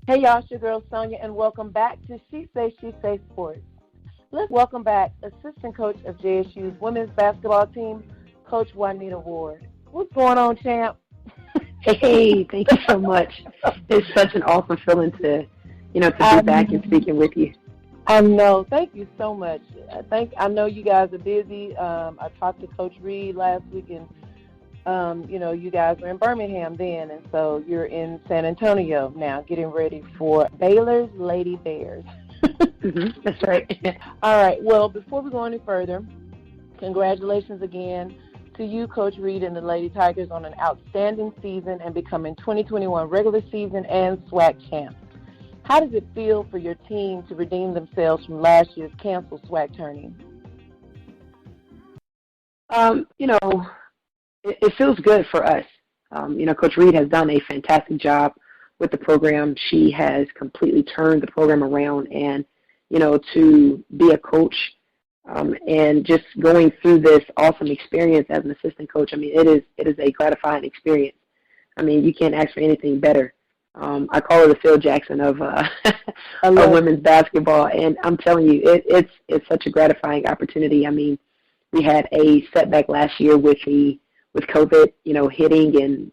Hey y'all, it's your girl Sonia, and welcome back to She Say Sports. Let's welcome back assistant coach of JSU's women's basketball team, Coach Juanita Ward. What's going on, champ? Hey, thank you so much. It's such an awesome feeling to be back and speaking with you. I know. Thank you so much. I know you guys are busy. I talked to Coach Reed last week, and you guys were in Birmingham then, and so you're in San Antonio now, getting ready for Baylor's Lady Bears. That's right. All right. Well, before we go any further, congratulations again to you, Coach Reed, and the Lady Tigers on an outstanding season and becoming 2021 regular season and SWAC champs. How does it feel for your team to redeem themselves from last year's canceled SWAC tourney? It feels good for us. Coach Reed has done a fantastic job with the program. She has completely turned the program around, and, to be a coach and just going through this awesome experience as an assistant coach, it is a gratifying experience. You can't ask for anything better. I call her the Phil Jackson of women's basketball, and I'm telling you, it's such a gratifying opportunity. We had a setback last year with COVID, hitting and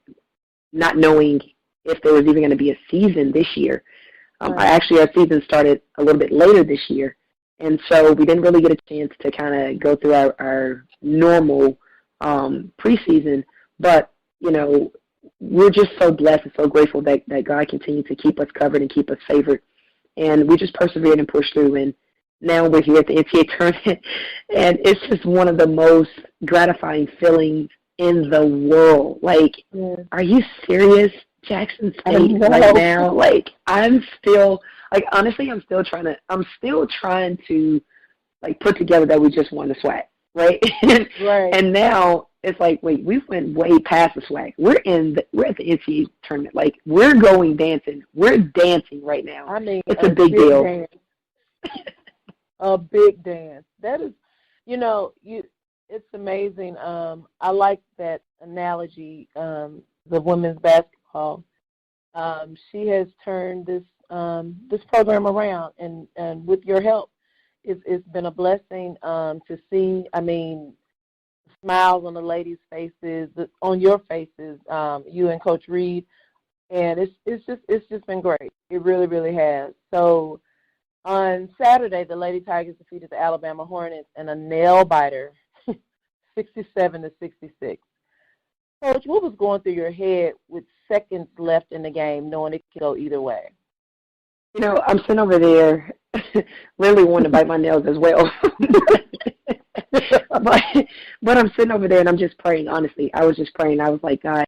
not knowing if there was even going to be a season this year. Actually, our season started a little bit later this year, and so we didn't really get a chance to kind of go through our normal preseason. But, we're just so blessed and so grateful that God continued to keep us covered and keep us favored. And we just persevered and pushed through, and now we're here at the NCAA tournament, and it's just one of the most gratifying feelings in the world. Are you serious? Jackson State right now? I'm still trying to put together that we just won the SWAC, right? Right. And now it's wait, we went way past the SWAC. We're at the NCAA tournament. We're going dancing. We're dancing right now. It's a big deal. Dance. A big dance. That is, it's amazing. I like that analogy. The women's basketball. She has turned this program around, and with your help, it's been a blessing to see. Smiles on the ladies' faces, on your faces, you and Coach Reed, and it's just been great. It really, really has. So on Saturday, the Lady Tigers defeated the Alabama Hornets in a nail biter, 67-66. Coach, what was going through your head with seconds left in the game, knowing it could go either way? I'm sitting over there, literally wanting to bite my nails as well. but I'm sitting over there and I'm just praying. Honestly, I was just praying. I was like, God,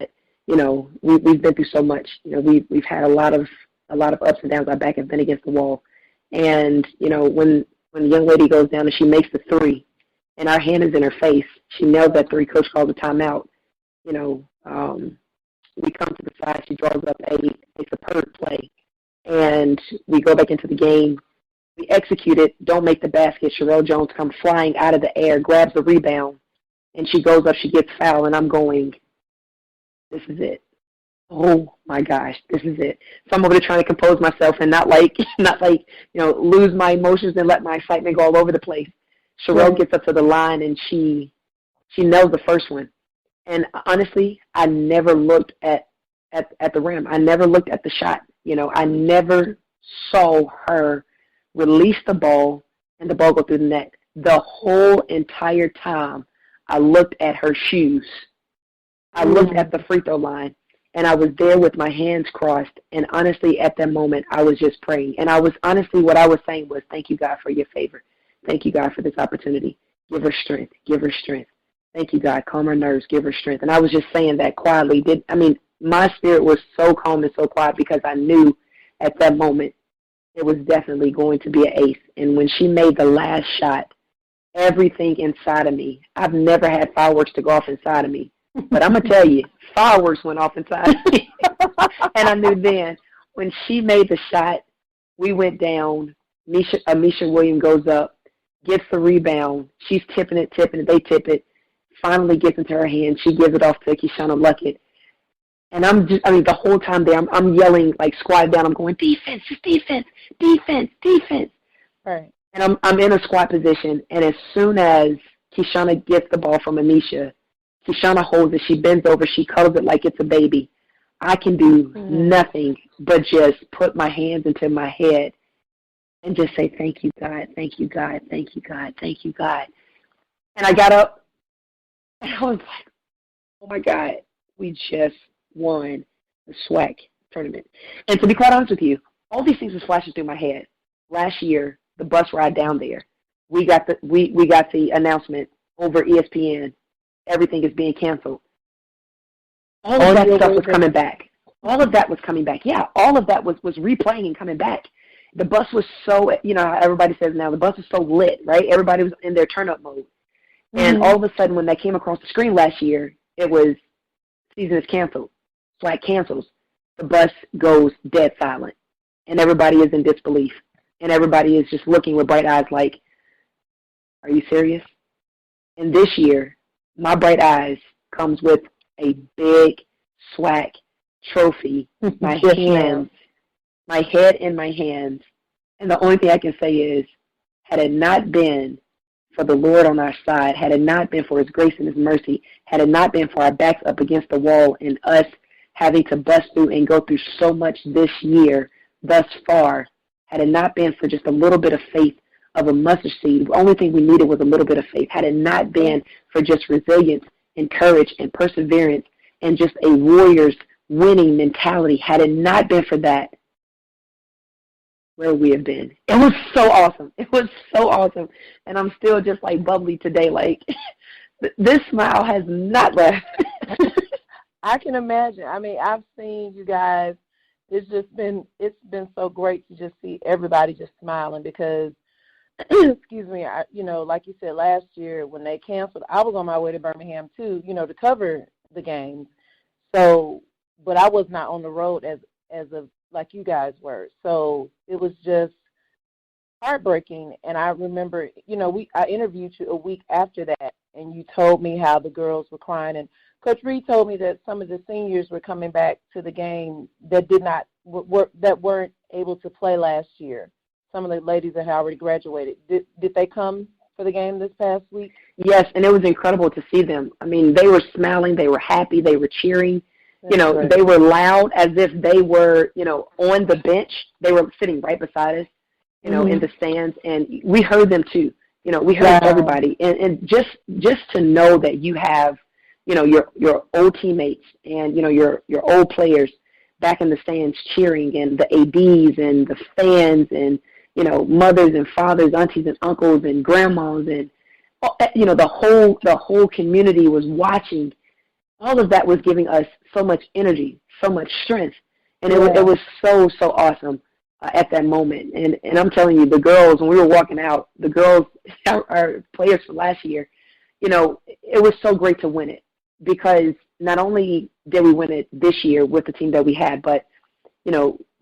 we've been through so much. We've had a lot of ups and downs. Our back has been against the wall, and when the young lady goes down and she makes the three, and our hand is in her face, she nails that three. Coach calls a timeout. We come to the side. She draws up a superb play, and we go back into the game. We execute it, don't make the basket. Sherelle Jones comes flying out of the air, grabs the rebound, and she goes up, she gets fouled, and I'm going, this is it. Oh my gosh, this is it. So I'm over there trying to compose myself and not lose my emotions and let my excitement go all over the place. Sherelle gets up to the line and she nails the first one. And honestly, I never looked at the rim. I never looked at the shot. I never saw her release the ball and the ball go through the net. The whole entire time I looked at her shoes. I looked at the free throw line, and I was there with my hands crossed. And honestly, at that moment, I was just praying. And what I was saying was, thank you, God, for your favor. Thank you, God, for this opportunity. Give her strength. Give her strength. Thank you, God. Calm her nerves. Give her strength. And I was just saying that quietly. My spirit was so calm and so quiet because I knew at that moment it was definitely going to be an ace. And when she made the last shot, everything inside of me, I've never had fireworks to go off inside of me. But I'm going to tell you, fireworks went off inside of me. And I knew then, when she made the shot, we went down. Misha Williams goes up, gets the rebound. She's tipping it, they tip it. Finally gets into her hand. She gives it off to Kishana Luckett. And the whole time there, I'm yelling, like, squat down. I'm going, defense, defense, defense, defense. Right. And I'm in a squat position, and as soon as Kishana gets the ball from Anisha, Kishana holds it, she bends over, she cuddles it like it's a baby. I can do nothing but just put my hands into my head and just say, thank you, God, thank you, God, thank you, God, thank you, God. And I got up, and I was like, oh, my God, we just won the SWAC tournament. And to be quite honest with you, all these things was flashing through my head. Last year, the bus ride down there, we got the announcement over ESPN, everything is being canceled. All of that stuff was coming back. All of that was coming back. Yeah, all of that was replaying and coming back. The bus was so, how everybody says now, the bus was so lit, right? Everybody was in their turn-up mode. And all of a sudden, when that came across the screen last year, it was season is canceled. SWAC cancels. The bus goes dead silent. And everybody is in disbelief. And everybody is just looking with bright eyes like, are you serious? And this year, my bright eyes comes with a big SWAC trophy, my hands, my head in my hands. And the only thing I can say is, had it not been for the Lord on our side, had it not been for his grace and his mercy, had it not been for our backs up against the wall and us having to bust through and go through so much this year thus far, had it not been for just a little bit of faith of a mustard seed, the only thing we needed was a little bit of faith. Had it not been for just resilience and courage and perseverance and just a warrior's winning mentality, had it not been for that, where we have been. It was so awesome. It was so awesome. And I'm still just like bubbly today. Like, this smile has not left. I can imagine. I mean, I've seen you guys. It's been so great to just see everybody just smiling because, excuse me, like you said, last year when they canceled, I was on my way to Birmingham too, to cover the games. So, but I was not on the road as like you guys were. So it was just heartbreaking. And I remember, I interviewed you a week after that, and you told me how the girls were crying. And Coach Reed told me that some of the seniors were coming back to the game that that weren't able to play last year. Some of the ladies that had already graduated. Did they come for the game this past week? Yes, and it was incredible to see them. I mean, they were smiling, they were happy, they were cheering. Right. They were loud as if they were, on the bench. They were sitting right beside us, in the stands, and we heard them too. We heard everybody. And just to know that you have, your old teammates and, your old players back in the stands cheering, and the ADs and the fans and, mothers and fathers, aunties and uncles and grandmas and, the whole community was watching. All of that was giving us so much energy, so much strength. And it was so, so awesome at that moment. And I'm telling you, the girls, when we were walking out, the girls, our players from last year, it was so great to win it because not only did we win it this year with the team that we had, but,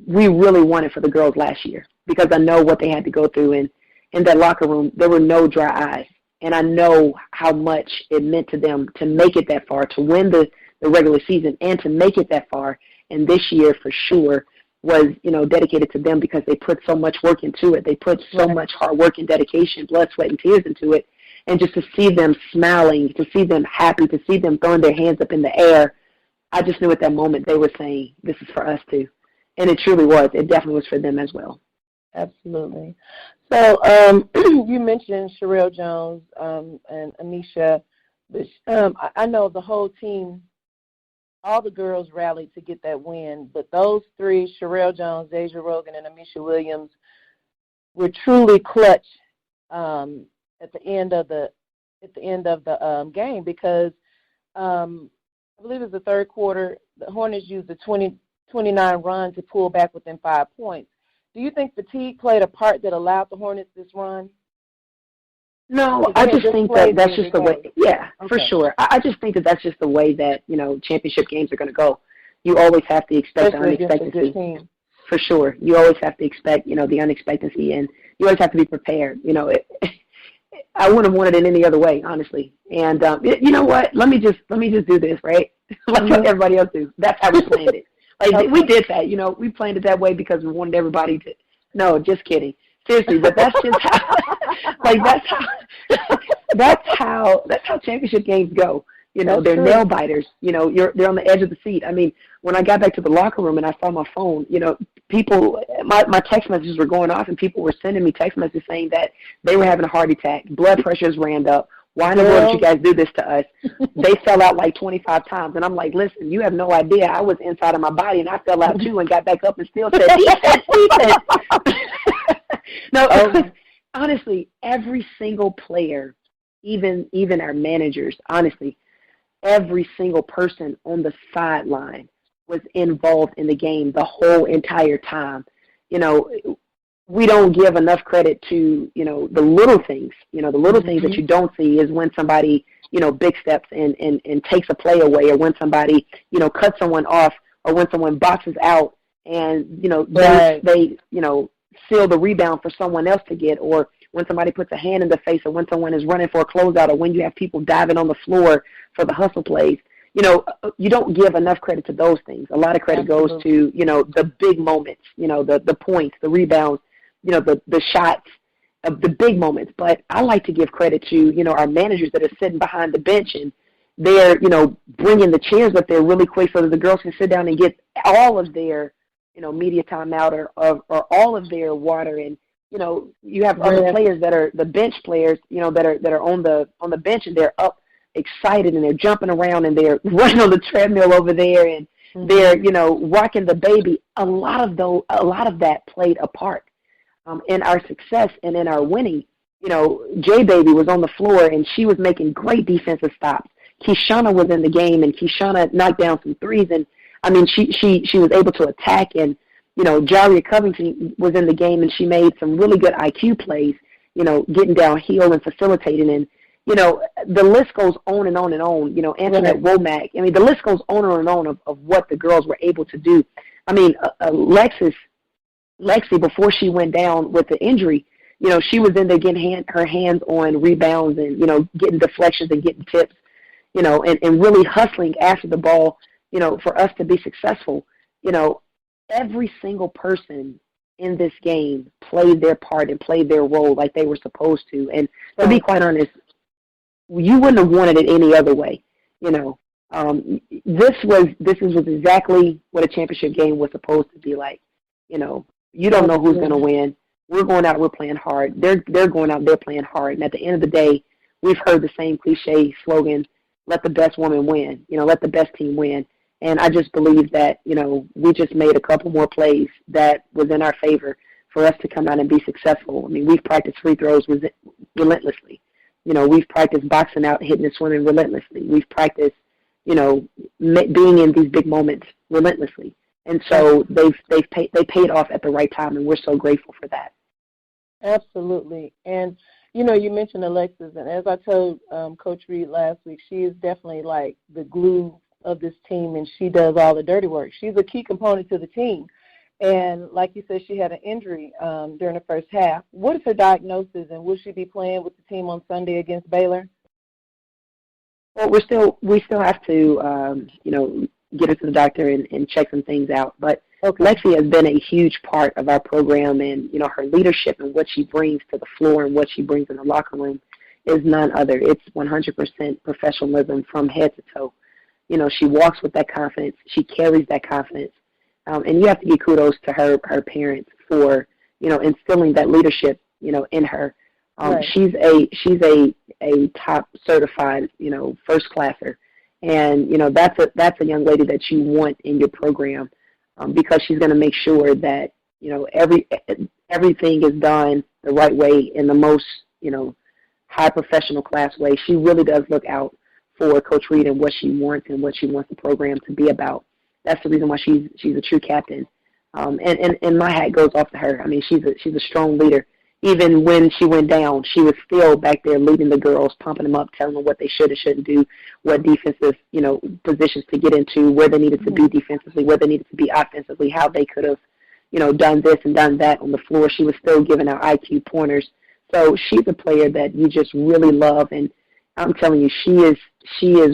we really won it for the girls last year because I know what they had to go through. And in that locker room, there were no dry eyes. And I know how much it meant to them to make it that far, to win the regular season and to make it that far. And this year, for sure, was, dedicated to them because they put so much work into it. They put so much hard work and dedication, blood, sweat, and tears into it. And just to see them smiling, to see them happy, to see them throwing their hands up in the air, I just knew at that moment they were saying, this is for us too. And it truly was. It definitely was for them as well. Absolutely. So you mentioned Sherelle Jones and Anisha. I know the whole team, all the girls rallied to get that win, but those three, Sherelle Jones, Deja Rogan, and Amisha Williams, were truly clutch at the end of the game because I believe it was the third quarter. The Hornets used a 29 run to pull back within 5 points. Do you think fatigue played a part that allowed the Hornets this run? No, I just think that's just the way. Yeah, okay. For sure. I just think that's just the way that championship games are going to go. You always have to expect the unexpected. For sure, you always have to expect the unexpectancy, and you always have to be prepared. I wouldn't have wanted it any other way, honestly. And you know what? Let me just do this, right? Like what everybody else do. That's how we planned it. Like we did that, you know. We planned it that way because we wanted everybody to. No, just kidding. Seriously, but that's just how. Like that's how championship games go. You know, they're nail biters. You know, they're on the edge of the seat. I mean, when I got back to the locker room and I saw my phone, you know, my text messages were going off and people were sending me text messages saying that they were having a heart attack, blood pressures ran up. Why in the world did you guys do this to us? They fell out like 25 times. And I'm like, listen, you have no idea. I was inside of my body and I fell out too and got back up and still said, defense. No, honestly, every single player, even our managers, honestly, every single person on the sideline was involved in the game the whole entire time. You know, we don't give enough credit to, you know, the little things. You know, the little things that you don't see is when somebody, you know, big steps and takes a play away, or when somebody, you know, cuts someone off, or when someone boxes out and, you know, they you know, seal the rebound for someone else to get, or when somebody puts a hand in the face, or when someone is running for a closeout, or when you have people diving on the floor for the hustle plays. You know, you don't give enough credit to those things. A lot of credit goes to, you know, the big moments, you know, the points, the rebounds, you know, the shots, the big moments. But I like to give credit to, you know, our managers that are sitting behind the bench, and they're, you know, bringing the chairs up there really quick so that the girls can sit down and get all of their, you know, media timeout or all of their water. And, you know, you have other players that are the bench players, you know, that are on the bench, and they're up excited and they're jumping around and they're running on the treadmill over there, and they're, you know, rocking the baby. A lot of that played a part in our success and in our winning. You know, J Baby was on the floor and she was making great defensive stops. Keshana was in the game, and Keshana knocked down some threes, and I mean she was able to attack. And, you know, Jaria Covington was in the game, and she made some really good IQ plays, you know, getting downhill and facilitating. And, you know, the list goes on and on and on. You know, Antoinette Womack. I mean, the list goes on and on of what the girls were able to do. I mean, Lexi, before she went down with the injury, you know, she was in there getting her hands on rebounds and, you know, getting deflections and getting tips, you know, and really hustling after the ball, you know, for us to be successful. You know, every single person in this game played their part and played their role like they were supposed to. And to be quite honest, you wouldn't have wanted it any other way. You know, this was exactly what a championship game was supposed to be like. You know, you don't know who's going to win. We're going out, we're playing hard. They're going out, they're playing hard. And at the end of the day, we've heard the same cliche slogan, let the best woman win. You know, let the best team win. And I just believe that, you know, we just made a couple more plays that was in our favor for us to come out and be successful. I mean, we've practiced free throws relentlessly. You know, we've practiced boxing out, hitting and swimming relentlessly. We've practiced, you know, being in these big moments relentlessly. And so they paid off at the right time, and we're so grateful for that. Absolutely. And, you know, you mentioned Alexis, and as I told Coach Reed last week, she is definitely like the glue of this team, and she does all the dirty work. She's a key component to the team. And like you said, she had an injury during the first half. What is her diagnosis, and will she be playing with the team on Sunday against Baylor? Well, we still have to, you know, get her to the doctor and check some things out. But Lexi has been a huge part of our program, and, you know, her leadership and what she brings to the floor and what she brings in the locker room is none other. It's 100% professionalism from head to toe. You know, she walks with that confidence. She carries that confidence. And you have to give kudos to her parents for, you know, instilling that leadership, you know, in her. She's a top certified, you know, first classer. And, you know, that's a young lady that you want in your program because she's going to make sure that, you know, everything is done the right way in the most, you know, high professional class way. She really does look out for Coach Reed and what she wants the program to be about. That's the reason why she's a true captain. And my hat goes off to her. I mean, she's a strong leader. Even when she went down, she was still back there leading the girls, pumping them up, telling them what they should and shouldn't do, what defensive, you know, positions to get into, where they needed to be defensively, where they needed to be offensively, how they could have, you know, done this and done that on the floor. She was still giving out IQ pointers So she's a player that you just really love, and I'm telling you, she is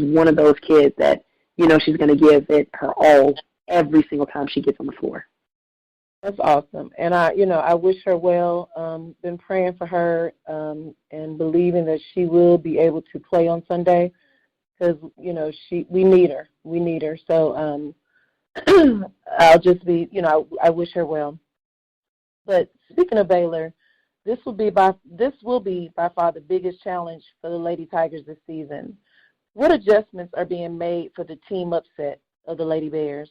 one of those kids that she's going to give it her all every single time she gets on the floor. That's awesome, and I wish her well. Been praying for her and believing that she will be able to play on Sunday because we need her. We need her. So I'll just be I wish her well. But speaking of Baylor, this will be by far the biggest challenge for the Lady Tigers this season. What adjustments are being made for the team upset of the Lady Bears?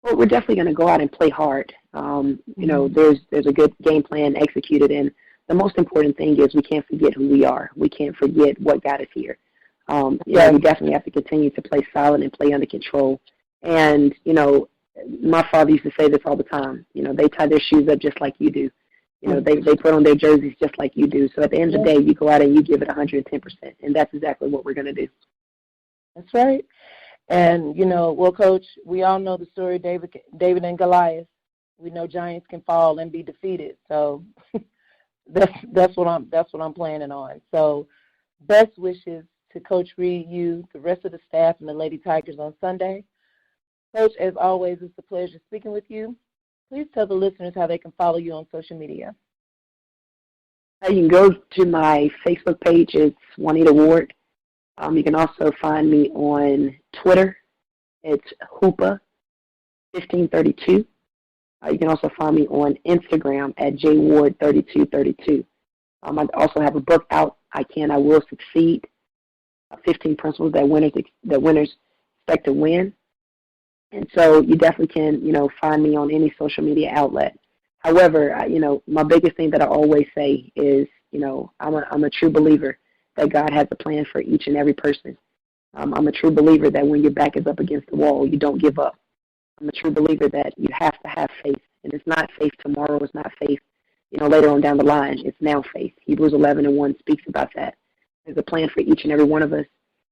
Well, we're definitely going to go out and play hard. There's a good game plan executed, and the most important thing is we can't forget who we are. We can't forget what got us here. We definitely have to continue to play solid and play under control. And, my father used to say this all the time. They tie their shoes up just like you do. They put on their jerseys just like you do. So at the end of the day, you go out and you give it 110%, and that's exactly what we're going to do. That's right. And, well, Coach, we all know the story, David and Goliath. We know giants can fall and be defeated. So that's what I'm planning on. So best wishes to Coach Reed, you, the rest of the staff, and the Lady Tigers on Sunday. Coach, as always, it's a pleasure speaking with you. Please tell the listeners how they can follow you on social media. You can go to my Facebook page. It's Juanita Ward. You can also find me on Twitter. It's Hoopa1532. You can also find me on Instagram at JWard3232. I also have a book out, I Will Succeed, 15 Principles that winners expect to win. And so you definitely can, find me on any social media outlet. However, my biggest thing that I always say is, I'm a true believer that God has a plan for each and every person. I'm a true believer that when your back is up against the wall, you don't give up. I'm a true believer that you have to have faith. And it's not faith tomorrow. It's not faith, later on down the line. It's now faith. Hebrews 11:1 speaks about that. There's a plan for each and every one of us,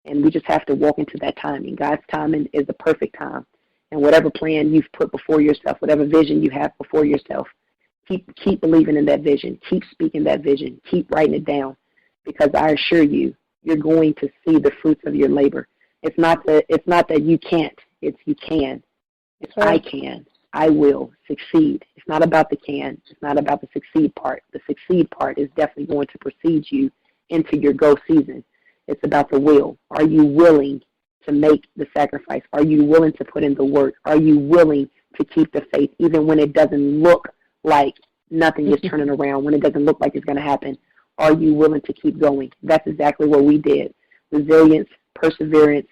and we just have to walk into that timing. God's timing is the perfect time. And whatever plan you've put before yourself, whatever vision you have before yourself, keep believing in that vision. Keep speaking that vision. Keep writing it down, because I assure you, you're going to see the fruits of your labor. It's not that you can't. It's you can. It's I can. I will succeed. It's not about the can. It's not about the succeed part. The succeed part is definitely going to precede you into your go season. It's about the will. Are you willing to make the sacrifice? Are you willing to put in the work? Are you willing to keep the faith even when it doesn't look like nothing is turning around, when it doesn't look like it's going to happen? Are you willing to keep going? That's exactly what we did. Resilience, perseverance,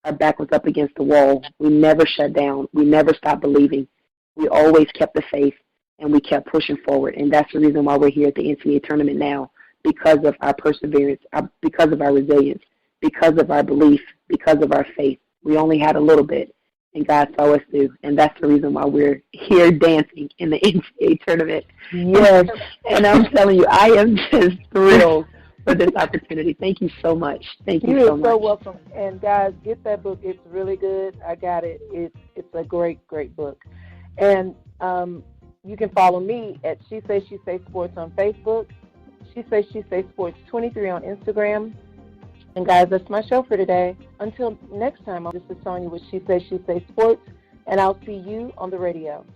our back was up against the wall. We never shut down. We never stopped believing. We always kept the faith, and we kept pushing forward. And that's the reason why we're here at the NCAA tournament now, because of our perseverance, because of our resilience, because of our belief, because of our faith. We only had a little bit, and God saw us through, and that's the reason why we're here dancing in the NCAA tournament. Yes, and I'm telling you, I am just thrilled for this opportunity. Thank you so much. Thank you so much. You're so welcome. And guys, get that book. It's really good. I got it. It's a great, great book. And you can follow me at She Say Sports on Facebook, She Say Sports 23 on Instagram. And guys, that's my show for today. Until next time, this is Sonia with She Say Sports, and I'll see you on the radio.